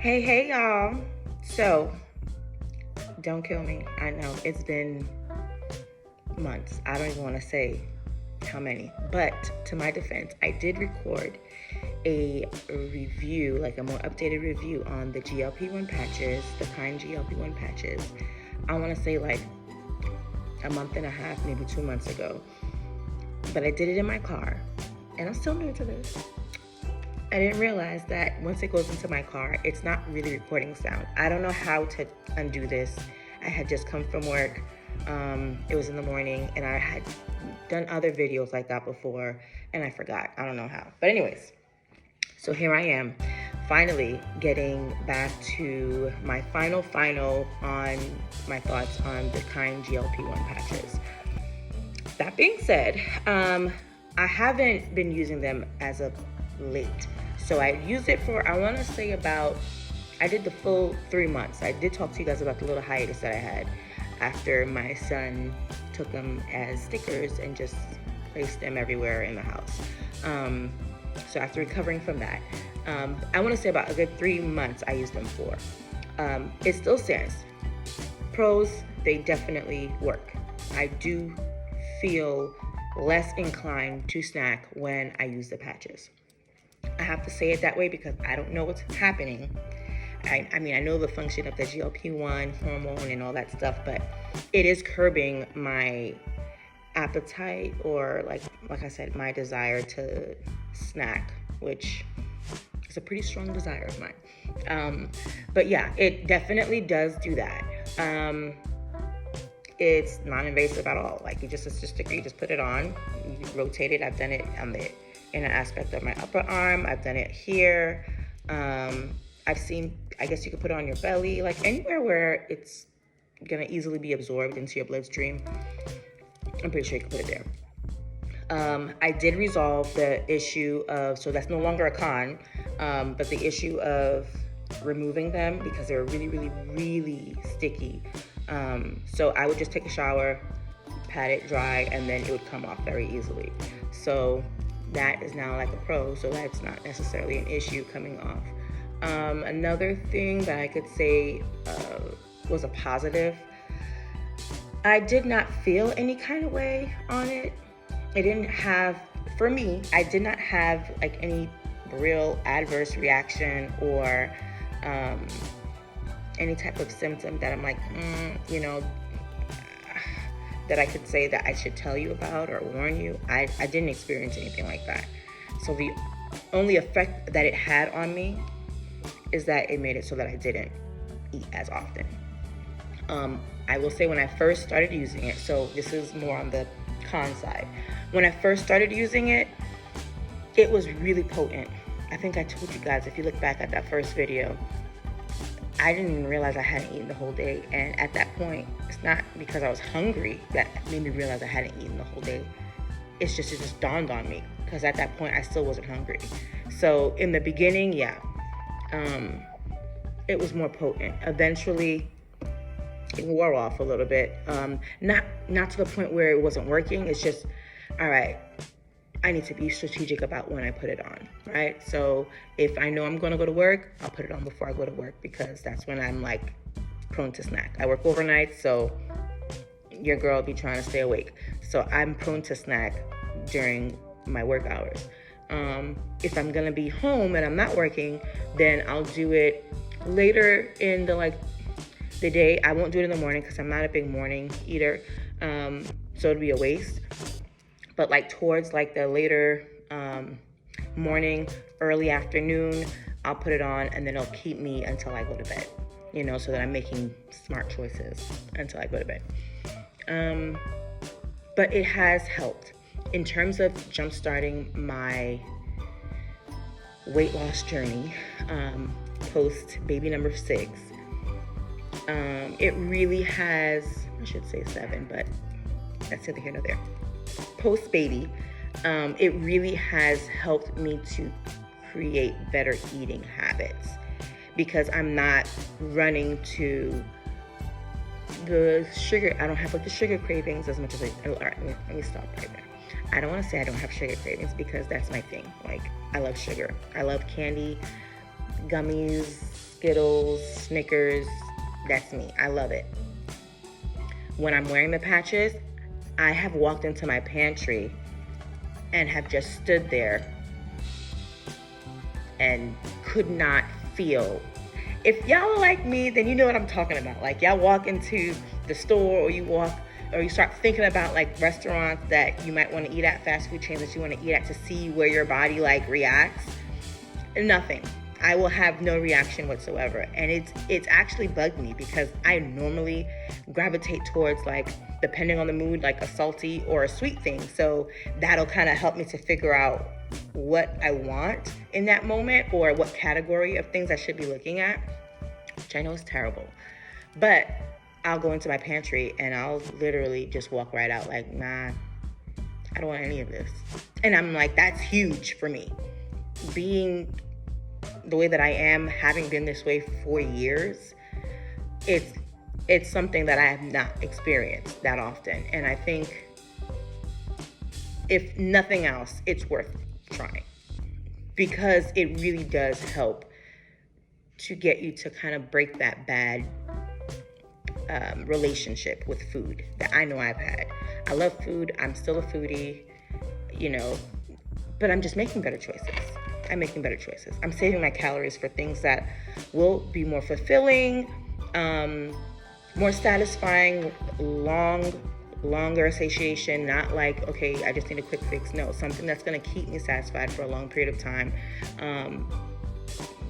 Hey, y'all. So, don't kill me. I know it's been months. I don't even want to say how many. But to my defense, I did record a review, like a more updated review on the GLP1 patches, the Kind GLP1 patches. I want to say like a month and a half, maybe 2 months ago. But I did it in my car, and I'm still new to this. I didn't realize that once it goes into my car, it's not really recording sound. I don't know how to undo this. I had just come from work. It was in the morning, and I had done other videos like that before, and I forgot. I don't know how. But anyways, so here I am, finally getting back to my final on my thoughts on the Kind GLP1 patches. That being said, I haven't been using them as of late. So I used it for, I want to say I did the full 3 months. I did talk to you guys about the little hiatus that I had after my son took them as stickers and just placed them everywhere in the house. So after recovering from that, I want to say about a good 3 months I used them for. It still stands. Pros, they definitely work. I do feel less inclined to snack when I use the patches. I have to say it that way because I don't know what's happening. I mean, I know the function of the GLP-1 hormone and all that stuff, but it is curbing my appetite or like I said, my desire to snack, which is a pretty strong desire of mine. But yeah, it definitely does do that. It's non-invasive at all. Like it's just a sticker, you just put it on, you rotate it. I've done it on the inner aspect of my upper arm. I've done it here. I've seen, I guess you could put it on your belly, like anywhere where it's gonna easily be absorbed into your bloodstream. I'm pretty sure you can put it there. I did resolve the issue of, so that's no longer a con, but the issue of removing them because they were really, really, really sticky. So I would just take a shower, pat it dry, and then it would come off very easily. So that is now like a pro, so that's not necessarily an issue coming off. Another thing that I could say was a positive, I did not feel any kind of way on it. It didn't have, for me, I did not have like any real adverse reaction or any type of symptom that I'm like, that I could say that I should tell you about or warn you. I didn't experience anything like that. So the only effect that it had on me is that it made it so that I didn't eat as often. I will say when I first started using it, so this is more on the con side. When I first started using it, it was really potent. I think I told you guys, if you look back at that first video, I didn't even realize I hadn't eaten the whole day. And at that point, it's not because I was hungry that made me realize I hadn't eaten the whole day. It just dawned on me because at that point I still wasn't hungry. So in the beginning, yeah, it was more potent. Eventually, it wore off a little bit. Not to the point where it wasn't working. It's just, all right, I need to be strategic about when I put it on, right? So if I know I'm going to go to work, I'll put it on before I go to work because that's when I'm like prone to snack. I work overnight, so your girl will be trying to stay awake. So I'm prone to snack during my work hours. If I'm going to be home and I'm not working, then I'll do it later in the day. I won't do it in the morning because I'm not a big morning eater. So it'll be a waste. But like towards like the later morning, early afternoon, I'll put it on and then it'll keep me until I go to bed, so that I'm making smart choices until I go to bed. But it has helped in terms of jumpstarting my weight loss journey post baby number 6. It really has, I should say 7, but that's neither here nor there. Post baby, it really has helped me to create better eating habits because I'm not running to the sugar. I don't have like the sugar cravings as much as all right, let me stop right there. I don't want to say I don't have sugar cravings because that's my thing. Like I love sugar. I love candy, gummies, Skittles, Snickers. That's me. I love it. When I'm wearing the patches, I have walked into my pantry and have just stood there and could not feel. If y'all are like me, then you know what I'm talking about. Like, y'all walk into the store, or you start thinking about like restaurants that you might want to eat at, fast food chains that you want to eat at, to see where your body like reacts. Nothing. I will have no reaction whatsoever. And it's actually bugged me, because I normally gravitate towards, like, depending on the mood, like a salty or a sweet thing. So that'll kind of help me to figure out what I want in that moment, or what category of things I should be looking at, which I know is terrible. But I'll go into my pantry and I'll literally just walk right out like, nah, I don't want any of this. And I'm like, that's huge for me. Being the way that I am, having been this way for years, it's something that I have not experienced that often. And I think, if nothing else, it's worth trying, because it really does help to get you to kind of break that bad relationship with food that I know I've had. I love food. I'm still a foodie, but I'm just making better choices. I'm saving my calories for things that will be more fulfilling, more satisfying, longer satiation, not like, okay, I just need a quick fix. No, something that's going to keep me satisfied for a long period of time.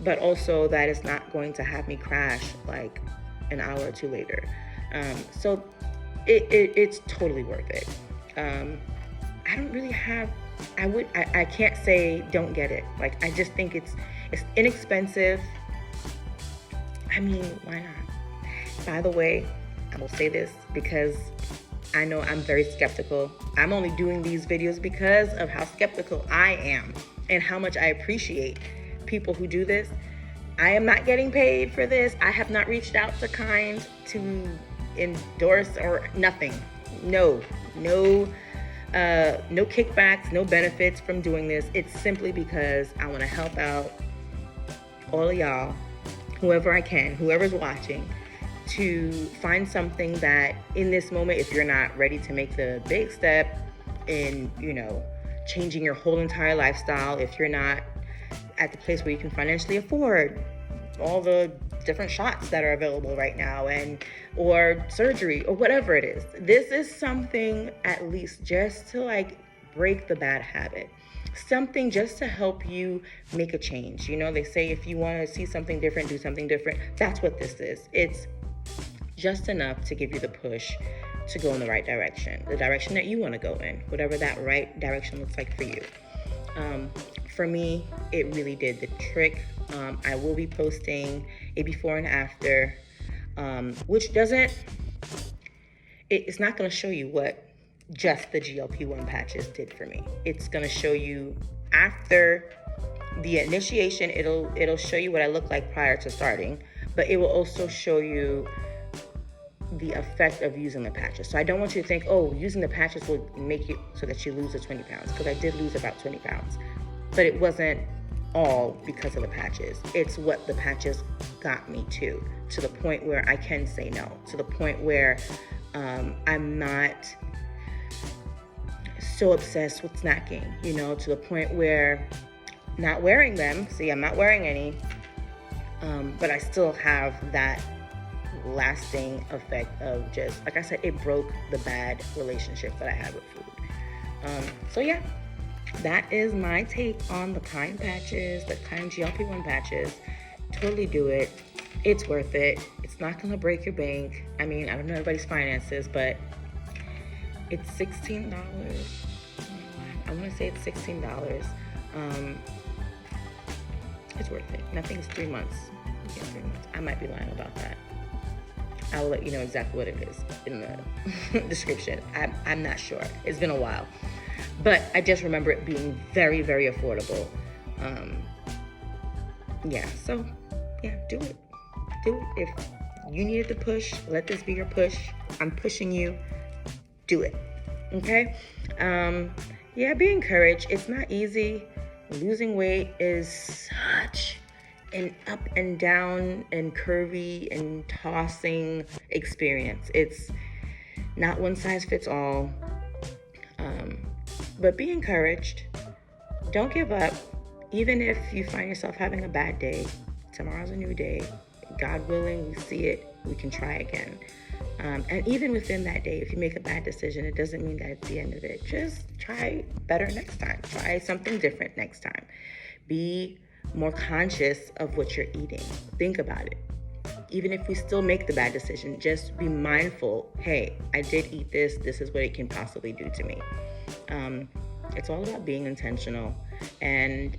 But also that it's not going to have me crash like an hour or two later. So it's totally worth it. I don't really have, I can't say don't get it. Like, I just think it's inexpensive. I mean, why not? By the way, I will say this because I know I'm very skeptical. I'm only doing these videos because of how skeptical I am and how much I appreciate people who do this. I am not getting paid for this. I have not reached out to Kind to endorse or nothing. No kickbacks, no benefits from doing this. It's simply because I want to help out all of y'all, whoever I can, whoever's watching, to find something that in this moment, if you're not ready to make the big step in, changing your whole entire lifestyle, if you're not at the place where you can financially afford all the different shots that are available right now, or surgery, or whatever it is. This is something, at least just to like break the bad habit. Something just to help you make a change. They say if you want to see something different, do something different. That's what this is. It's just enough to give you the push to go in the right direction, the direction that you want to go in, whatever that right direction looks like for you. For me, it really did the trick. I will be posting a before and after, which it's not going to show you what just the GLP-1 patches did for me. It's going to show you after the initiation. It'll show you what I look like prior to starting, but it will also show you the effect of using the patches. So I don't want you to think, oh, using the patches will make you so that you lose the 20 pounds, because I did lose about 20 pounds. But it wasn't all because of the patches. It's what the patches got me to the point where I can say no, to the point where I'm not so obsessed with snacking, to the point where not wearing them, see, I'm not wearing any, but I still have that lasting effect of just, like I said, it broke the bad relationship that I had with food. So yeah, that is my take on the Kind patches, the Kind GLP1 patches. Totally do it. It's worth it. It's not going to break your bank. I mean, I don't know everybody's finances, but it's $16. I want to say it's $16. It's worth it. I think it's 3 months. Yeah, 3 months. I might be lying about that. I will let you know exactly what it is in the description. I'm not sure. It's been a while. But I just remember it being very, very affordable. So do it. If you needed to push, let this be your push. I'm pushing you. Do it. Okay? Be encouraged. It's not easy. Losing weight is such an up and down and curvy and tossing experience. It's not one size fits all. But be encouraged. Don't give up. Even if you find yourself having a bad day, tomorrow's a new day. God willing, we see it, we can try again. And even within that day, if you make a bad decision, it doesn't mean that it's the end of it. Just try better next time. Try something different next time. Be more conscious of what you're eating. Think about it. Even if we still make the bad decision, just be mindful. Hey, I did eat this. This is what it can possibly do to me. It's all about being intentional. And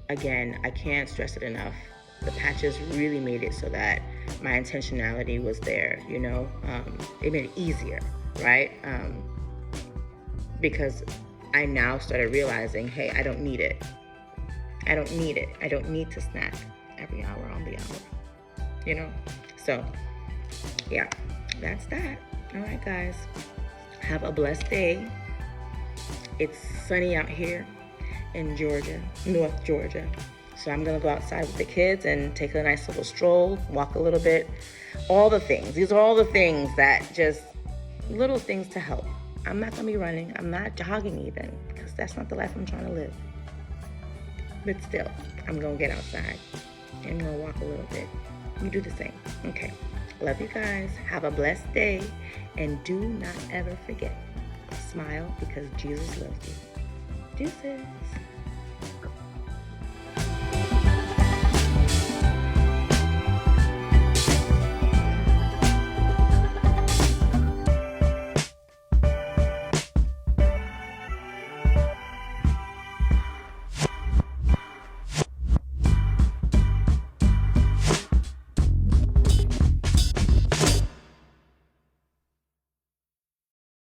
again, I can't stress it enough. The patches really made it so that my intentionality was there, it made it easier, right? Because I now started realizing, hey, I don't need it. I don't need to snack every hour on the hour, So, yeah, that's that. All right, guys, have a blessed day. It's sunny out here in Georgia, North Georgia. So I'm going to go outside with the kids and take a nice little stroll, walk a little bit. All the things. These are all the things that just little things to help. I'm not going to be running. I'm not jogging even, because that's not the life I'm trying to live. But still, I'm going to get outside and I'm going to walk a little bit. You do the same. Okay. Love you guys. Have a blessed day. And do not ever forget, smile because Jesus loves you. Deuces.